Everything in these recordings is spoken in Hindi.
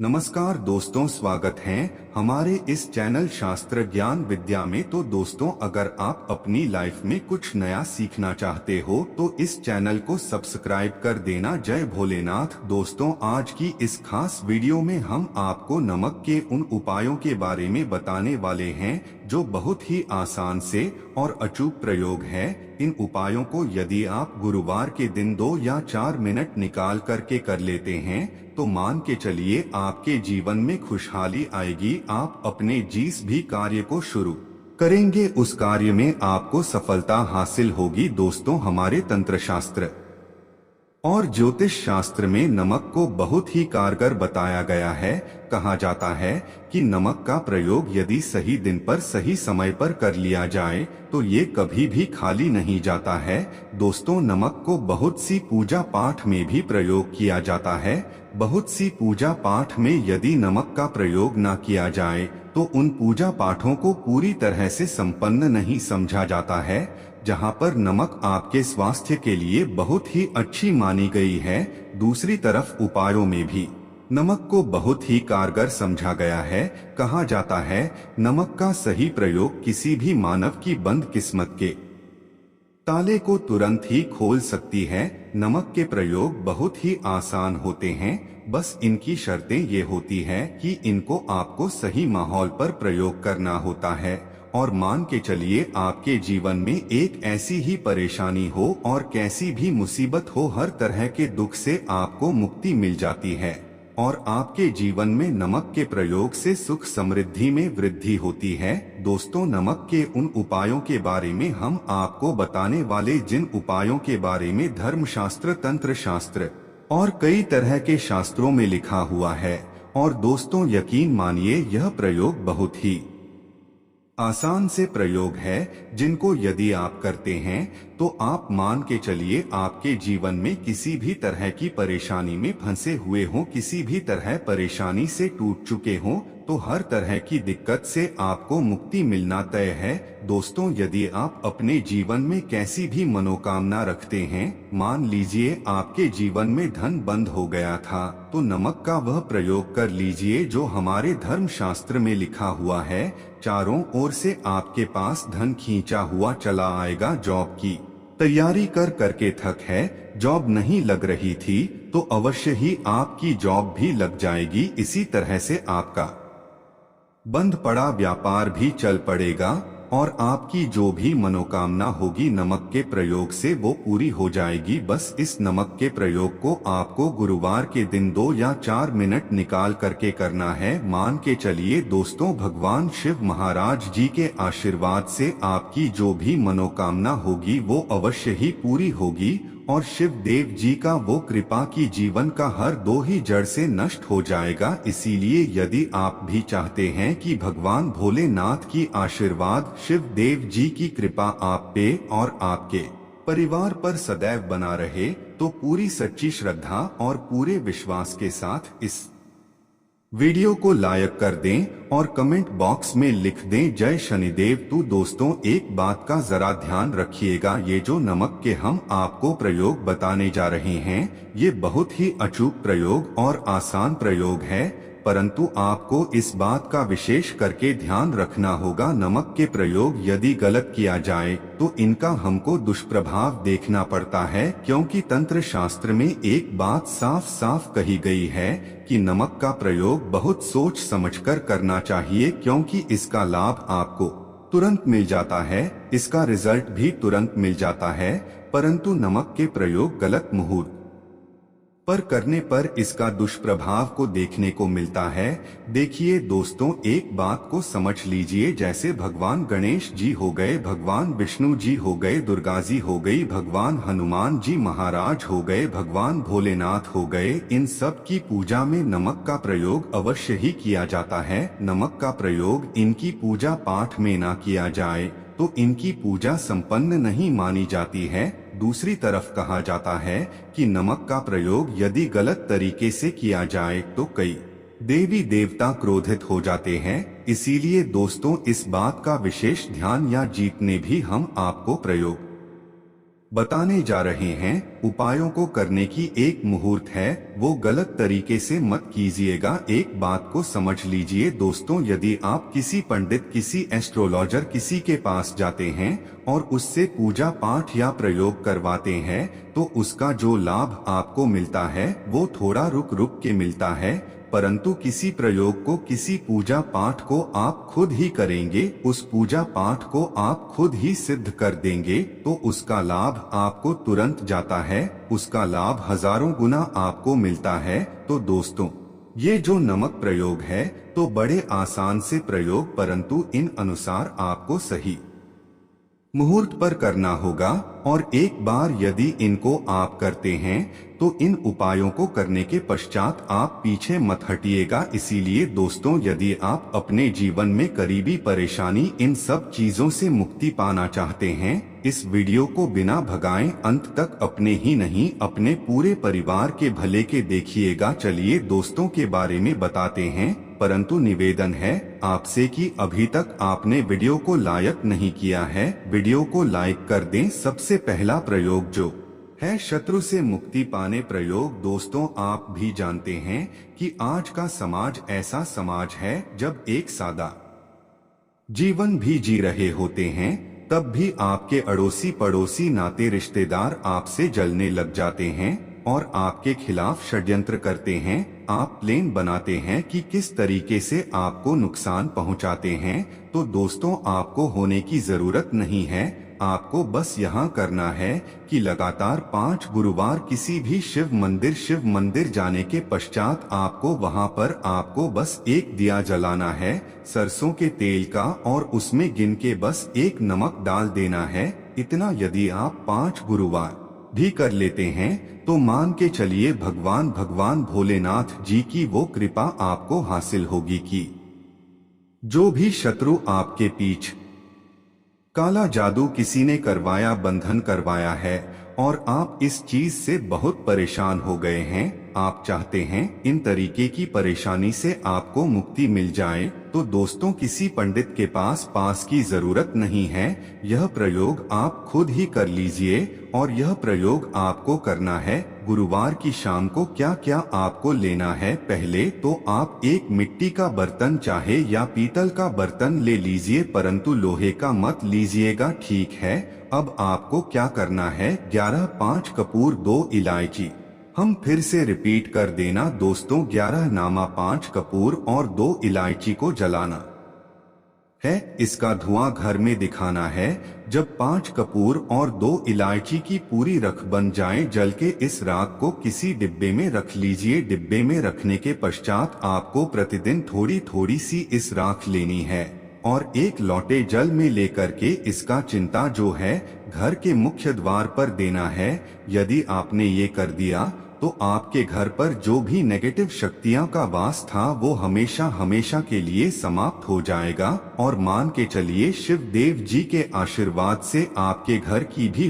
नमस्कार दोस्तों, स्वागत है हमारे इस चैनल शास्त्र ज्ञान विद्या में। तो दोस्तों, अगर आप अपनी लाइफ में कुछ नया सीखना चाहते हो तो इस चैनल को सब्सक्राइब कर देना। जय भोलेनाथ। दोस्तों, आज की इस खास वीडियो में हम आपको नमक के उन उपायों के बारे में बताने वाले हैं जो बहुत ही आसान से और अचूक प्रयोग है। इन उपायों को यदि आप गुरुवार के दिन 2 या 4 मिनट निकाल करके कर लेते हैं तो मान के चलिए आपके जीवन में खुशहाली आएगी। आप अपने जिस भी कार्य को शुरू करेंगे उस कार्य में आपको सफलता हासिल होगी। दोस्तों, हमारे तंत्र शास्त्र और ज्योतिष शास्त्र में नमक को बहुत ही कारगर बताया गया है। कहा जाता है कि नमक का प्रयोग यदि सही दिन पर सही समय पर कर लिया जाए तो ये कभी भी खाली नहीं जाता है। दोस्तों, नमक को बहुत सी पूजा पाठ में भी प्रयोग किया जाता है। बहुत सी पूजा पाठ में यदि नमक का प्रयोग न किया जाए तो उन पूजा पाठों को पूरी तरह से संपन्न नहीं समझा जाता है। जहाँ पर नमक आपके स्वास्थ्य के लिए बहुत ही अच्छी मानी गई है, दूसरी तरफ उपायों में भी नमक को बहुत ही कारगर समझा गया है। कहा जाता है नमक का सही प्रयोग किसी भी मानव की बंद किस्मत के ताले को तुरंत ही खोल सकती है। नमक के प्रयोग बहुत ही आसान होते हैं, बस इनकी शर्तें ये होती है कि इनको आपको सही माहौल पर प्रयोग करना होता है। और मान के चलिए आपके जीवन में एक ऐसी ही परेशानी हो और कैसी भी मुसीबत हो, हर तरह के दुख से आपको मुक्ति मिल जाती है और आपके जीवन में नमक के प्रयोग से सुख समृद्धि में वृद्धि होती है। दोस्तों, नमक के उन उपायों के बारे में हम आपको बताने वाले, जिन उपायों के बारे में धर्मशास्त्र, तंत्र शास्त्र और कई तरह के शास्त्रों में लिखा हुआ है। और दोस्तों, यकीन मानिए यह प्रयोग बहुत ही आसान से प्रयोग है, जिनको यदि आप करते हैं तो आप मान के चलिए आपके जीवन में किसी भी तरह की परेशानी में फंसे हुए हो, किसी भी तरह परेशानी से टूट चुके हो, तो हर तरह की दिक्कत से आपको मुक्ति मिलना तय है। दोस्तों, यदि आप अपने जीवन में कैसी भी मनोकामना रखते हैं, मान लीजिए आपके जीवन में धन बंद हो गया था, तो नमक का वह प्रयोग कर लीजिए जो हमारे धर्म शास्त्र में लिखा हुआ है। चारों ओर से आपके पास धन खींचा हुआ चला आएगा। जॉब की तैयारी कर करके थक है, जॉब नहीं लग रही थी, तो अवश्य ही आपकी जॉब भी लग जाएगी। इसी तरह से आपका बंद पड़ा व्यापार भी चल पड़ेगा और आपकी जो भी मनोकामना होगी नमक के प्रयोग से वो पूरी हो जाएगी। बस इस नमक के प्रयोग को आपको गुरुवार के दिन 2 या 4 मिनट निकाल करके करना है। मान के चलिए दोस्तों, भगवान शिव महाराज जी के आशीर्वाद से आपकी जो भी मनोकामना होगी वो अवश्य ही पूरी होगी और शिव देव जी का वो कृपा की जीवन का हर दो ही जड़ से नष्ट हो जाएगा। इसीलिए यदि आप भी चाहते हैं कि भगवान भोलेनाथ की आशीर्वाद, शिव देव जी की कृपा आप पे और आपके परिवार पर सदैव बना रहे, तो पूरी सच्ची श्रद्धा और पूरे विश्वास के साथ इस वीडियो को लाइक कर दें और कमेंट बॉक्स में लिख दें जय शनिदेव। तो दोस्तों, एक बात का जरा ध्यान रखिएगा, ये जो नमक के हम आपको प्रयोग बताने जा रहे हैं ये बहुत ही अचूक प्रयोग और आसान प्रयोग है, परंतु आपको इस बात का विशेष करके ध्यान रखना होगा। नमक के प्रयोग यदि गलत किया जाए तो इनका हमको दुष्प्रभाव देखना पड़ता है, क्योंकि तंत्र शास्त्र में एक बात साफ साफ कही गई है कि नमक का प्रयोग बहुत सोच समझकर करना चाहिए, क्योंकि इसका लाभ आपको तुरंत मिल जाता है, इसका रिजल्ट भी तुरंत मिल जाता है, परंतु नमक के प्रयोग गलत मुहूर्त पर करने पर इसका दुष्प्रभाव को देखने को मिलता है। देखिए दोस्तों, एक बात को समझ लीजिए, जैसे भगवान गणेश जी हो गए, भगवान विष्णु जी हो गए, दुर्गा जी हो गई, भगवान हनुमान जी महाराज हो गए, भगवान भोलेनाथ हो गए, इन सब की पूजा में नमक का प्रयोग अवश्य ही किया जाता है। नमक का प्रयोग इनकी पूजा पाठ में ना किया जाए तो इनकी पूजा संपन्न नहीं मानी जाती है। दूसरी तरफ कहा जाता है कि नमक का प्रयोग यदि गलत तरीके से किया जाए तो कई देवी देवता क्रोधित हो जाते हैं। इसीलिए दोस्तों, इस बात का विशेष ध्यान या जीतने भी हम आपको प्रयोग बताने जा रहे हैं। उपायों को करने की एक मुहूर्त है, वो गलत तरीके से मत कीजिएगा। एक बात को समझ लीजिए दोस्तों, यदि आप किसी पंडित, किसी एस्ट्रोलॉजर, किसी के पास जाते हैं और उससे पूजा पाठ या प्रयोग करवाते हैं तो उसका जो लाभ आपको मिलता है वो थोड़ा रुक रुक के मिलता है, परंतु किसी प्रयोग को, किसी पूजा पाठ को आप खुद ही करेंगे, उस पूजा पाठ को आप खुद ही सिद्ध कर देंगे तो उसका लाभ आपको तुरंत जाता है, उसका लाभ हजारों गुना आपको मिलता है। तो दोस्तों, ये जो नमक प्रयोग है तो बड़े आसान से प्रयोग, परंतु इन अनुसार आपको सही मुहूर्त पर करना होगा। और एक बार यदि इनको आप करते हैं तो इन उपायों को करने के पश्चात आप पीछे मत हटिएगा। इसीलिए दोस्तों, यदि आप अपने जीवन में करीबी परेशानी, इन सब चीजों से मुक्ति पाना चाहते हैं, इस वीडियो को बिना भगाएं अंत तक अपने ही नहीं अपने पूरे परिवार के भले के देखिएगा। चलिए दोस्तों के बारे में बताते हैं, परंतु निवेदन है आपसे कि अभी तक आपने वीडियो को लाइक नहीं किया है, वीडियो को लाइक कर दें। सबसे पहला प्रयोग जो है शत्रु से मुक्ति पाने प्रयोग। दोस्तों, आप भी जानते हैं कि आज का समाज ऐसा समाज है जब एक सादा जीवन भी जी रहे होते हैं तब भी आपके अड़ोसी पड़ोसी नाते रिश्तेदार आपसे जलने लग जाते हैं और आपके खिलाफ षड्यंत्र करते हैं। आप प्लान बनाते हैं कि किस तरीके से आपको नुकसान पहुंचाते हैं। तो दोस्तों, आपको होने की जरूरत नहीं है, आपको बस यहाँ करना है कि लगातार 5 गुरुवार किसी भी शिव मंदिर जाने के पश्चात आपको वहाँ पर आपको बस एक दिया जलाना है सरसों के तेल का, और उसमें गिन के बस एक नमक डाल देना है। इतना यदि आप 5 गुरुवार भी कर लेते हैं तो मान के चलिए भगवान भोलेनाथ जी की वो कृपा आपको हासिल होगी कि जो भी शत्रु आपके पीछे काला जादू किसी ने करवाया, बंधन करवाया है और आप इस चीज से बहुत परेशान हो गए हैं, आप चाहते हैं इन तरीके की परेशानी से आपको मुक्ति मिल जाए, तो दोस्तों किसी पंडित के पास की जरूरत नहीं है। यह प्रयोग आप खुद ही कर लीजिए और यह प्रयोग आपको करना है। गुरुवार की शाम को क्या क्या आपको लेना है, पहले तो आप एक मिट्टी का बर्तन चाहे या पीतल का बर्तन ले लीजिए, परंतु लोहे का मत लीजिएगा, ठीक है। अब आपको क्या करना है, 11 5 कपूर 2 इलायची, हम फिर से रिपीट कर देना दोस्तों, 11 नामा 5 कपूर और 2 इलायची को जलाना है। इसका धुआं घर में दिखाना है। जब 5 कपूर और 2 इलायची की पूरी रख बन जाए जल के, इस राख को किसी डिब्बे में रख लीजिए। डिब्बे में रखने के पश्चात आपको प्रतिदिन थोड़ी थोड़ी सी इस राख लेनी है और एक लोटे जल में लेकर के इसका चिंता जो है घर के मुख्य द्वार पर देना है। यदि आपने ये कर दिया तो आपके घर पर जो भी नेगेटिव शक्तियां का वास था वो हमेशा हमेशा के लिए समाप्त हो जाएगा और मान के चलिए शिव देव जी के आशीर्वाद से आपके घर की भी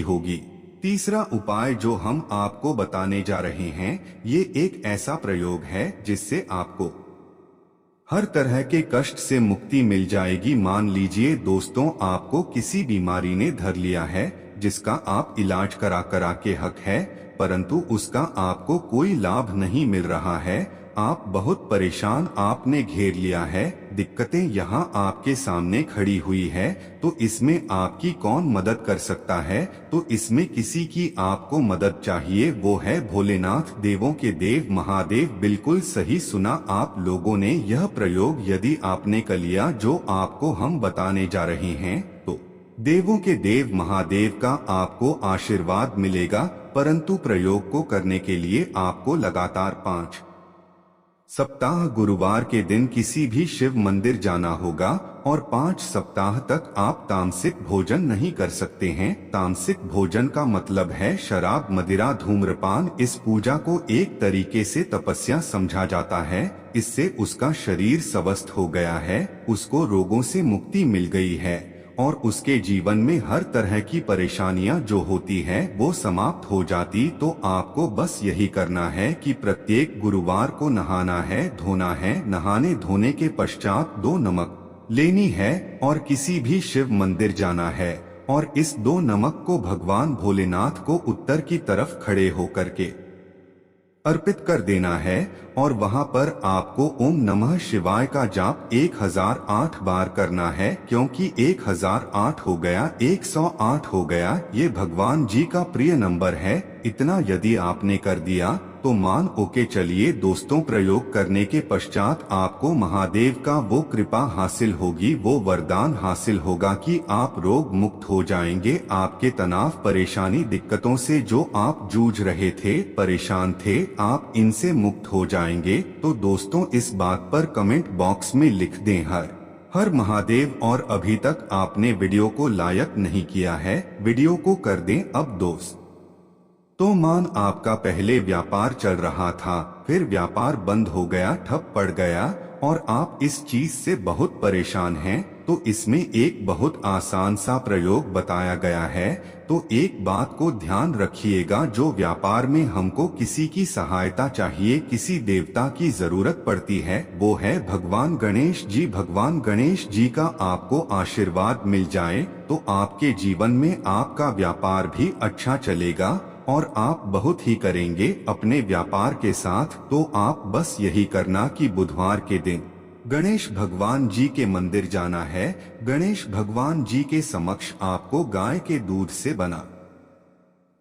होगी। तीसरा उपाय जो हम आपको बताने जा रहे हैं, ये एक ऐसा प्रयोग है जिससे आपको हर तरह के कष्ट से मुक्ति मिल जाएगी। मान लीजिए दोस्तों, आपको किसी बीमारी ने धर लिया है जिसका आप इलाज करा के हक है, परंतु उसका आपको कोई लाभ नहीं मिल रहा है, आप बहुत परेशान, आपने घेर लिया है, दिक्कतें यहाँ आपके सामने खड़ी हुई है, तो इसमें आपकी कौन मदद कर सकता है? तो इसमें किसी की आपको मदद चाहिए, वो है भोलेनाथ, देवों के देव महादेव। बिल्कुल सही सुना आप लोगों ने, यह प्रयोग यदि आपने कर लिया जो आपको हम बताने जा रहे हैं तो देवों के देव महादेव का आपको आशीर्वाद मिलेगा। परंतु प्रयोग को करने के लिए आपको लगातार 5 सप्ताह गुरुवार के दिन किसी भी शिव मंदिर जाना होगा और 5 सप्ताह तक आप तामसिक भोजन नहीं कर सकते हैं। तामसिक भोजन का मतलब है शराब, मदिरा, धूम्रपान। इस पूजा को एक तरीके से तपस्या समझा जाता है। इससे उसका शरीर स्वस्थ हो गया है, उसको रोगों से मुक्ति मिल गई है और उसके जीवन में हर तरह की परेशानियां जो होती है वो समाप्त हो जाती। तो आपको बस यही करना है कि प्रत्येक गुरुवार को नहाना है, धोना है, नहाने धोने के पश्चात 2 नमक लेनी है और किसी भी शिव मंदिर जाना है और इस 2 नमक को भगवान भोलेनाथ को उत्तर की तरफ खड़े होकर के अर्पित कर देना है और वहां पर आपको ओम नमः शिवाय का जाप 1008 बार करना है, क्योंकि 1008 हो गया, 108 हो गया, ये भगवान जी का प्रिय नंबर है। इतना यदि आपने कर दिया तो मान ओके चलिए दोस्तों, प्रयोग करने के पश्चात आपको महादेव का वो कृपा हासिल होगी, वो वरदान हासिल होगा कि आप रोग मुक्त हो जाएंगे। आपके तनाव, परेशानी, दिक्कतों से जो आप जूझ रहे थे, परेशान थे, आप इनसे मुक्त हो जाएंगे। तो दोस्तों, इस बात पर कमेंट बॉक्स में लिख दें हर महादेव। और अभी तक आपने वीडियो को लाइक नहीं किया है, वीडियो को कर दें अब दोस्त। तो मान आपका पहले व्यापार चल रहा था, फिर व्यापार बंद हो गया, ठप पड़ गया और आप इस चीज से बहुत परेशान हैं, तो इसमें एक बहुत आसान सा प्रयोग बताया गया है। तो एक बात को ध्यान रखिएगा, जो व्यापार में हमको किसी की सहायता चाहिए, किसी देवता की जरूरत पड़ती है, वो है भगवान गणेश जी। भगवान गणेश जी का आपको आशीर्वाद मिल जाए तो आपके जीवन में आपका व्यापार भी अच्छा चलेगा और आप बहुत ही करेंगे अपने व्यापार के साथ। तो आप बस यही करना कि बुधवार के दिन गणेश भगवान जी के मंदिर जाना है। गणेश भगवान जी के समक्ष आपको गाय के दूध से बना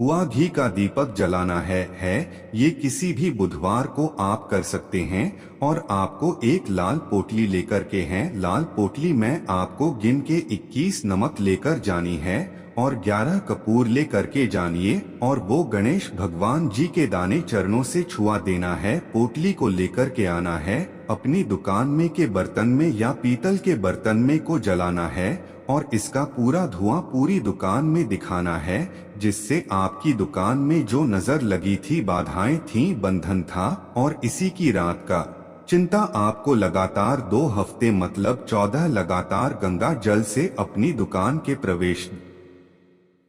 हुआ घी का दीपक जलाना है। ये किसी भी बुधवार को आप कर सकते हैं और आपको एक लाल पोटली लेकर के लाल पोटली में आपको गिन के 21 नमक लेकर जानी है और 11 कपूर ले करके जानिए और वो गणेश भगवान जी के दाने चरणों से छुआ देना है। पोटली को लेकर के आना है, अपनी दुकान में के बर्तन में या पीतल के बर्तन में को जलाना है और इसका पूरा धुआं पूरी दुकान में दिखाना है, जिससे आपकी दुकान में जो नजर लगी थी, बाधाएं थी, बंधन था और इसी की रात का चिंता आपको लगातार 2 हफ्ते मतलब 14 लगातार गंगा जल से अपनी दुकान के प्रवेश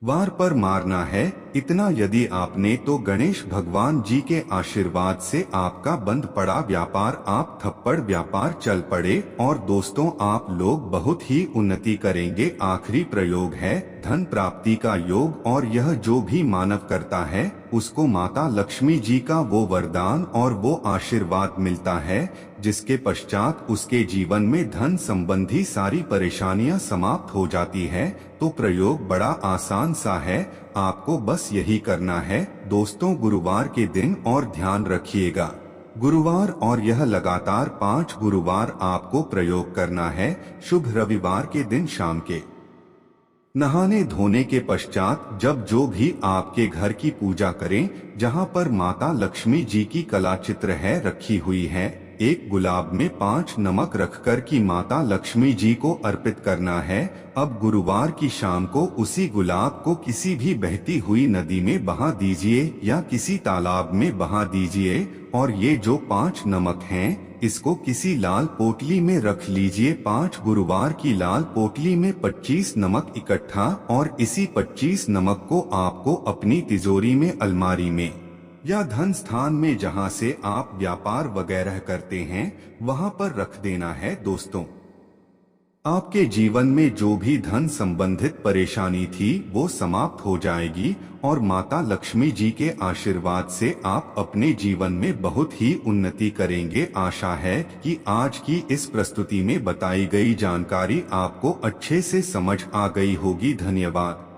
वार पर मारना है। इतना यदि आपने तो गणेश भगवान जी के आशीर्वाद से आपका बंद पड़ा व्यापार आप थप्पड़ व्यापार चल पड़े और दोस्तों आप लोग बहुत ही उन्नति करेंगे। आखिरी प्रयोग है धन प्राप्ति का योग और यह जो भी मानव करता है उसको माता लक्ष्मी जी का वो वरदान और वो आशीर्वाद मिलता है, जिसके पश्चात उसके जीवन में धन संबंधी सारी परेशानियां समाप्त हो जाती है। तो प्रयोग बड़ा आसान सा है, आपको बस यही करना है दोस्तों गुरुवार के दिन। और ध्यान रखिएगा गुरुवार और यह लगातार 5 गुरुवार आपको प्रयोग करना है। शुभ रविवार के दिन शाम के नहाने धोने के पश्चात जब जो भी आपके घर की पूजा करें, जहां पर माता लक्ष्मी जी की कला चित्र है रखी हुई है, एक गुलाब में 5 नमक रखकर की माता लक्ष्मी जी को अर्पित करना है। अब गुरुवार की शाम को उसी गुलाब को किसी भी बहती हुई नदी में बहा दीजिए या किसी तालाब में बहा दीजिए और ये जो 5 नमक हैं इसको किसी लाल पोटली में रख लीजिए। 5 गुरुवार की लाल पोटली में 25 नमक इकट्ठा और इसी 25 नमक को आपको अपनी तिजोरी में, अलमारी में या धन स्थान में जहां से आप व्यापार वगैरह करते हैं वहां पर रख देना है। दोस्तों आपके जीवन में जो भी धन संबंधित परेशानी थी वो समाप्त हो जाएगी और माता लक्ष्मी जी के आशीर्वाद से आप अपने जीवन में बहुत ही उन्नति करेंगे। आशा है कि आज की इस प्रस्तुति में बताई गई जानकारी आपको अच्छे से समझ आ गई होगी। धन्यवाद।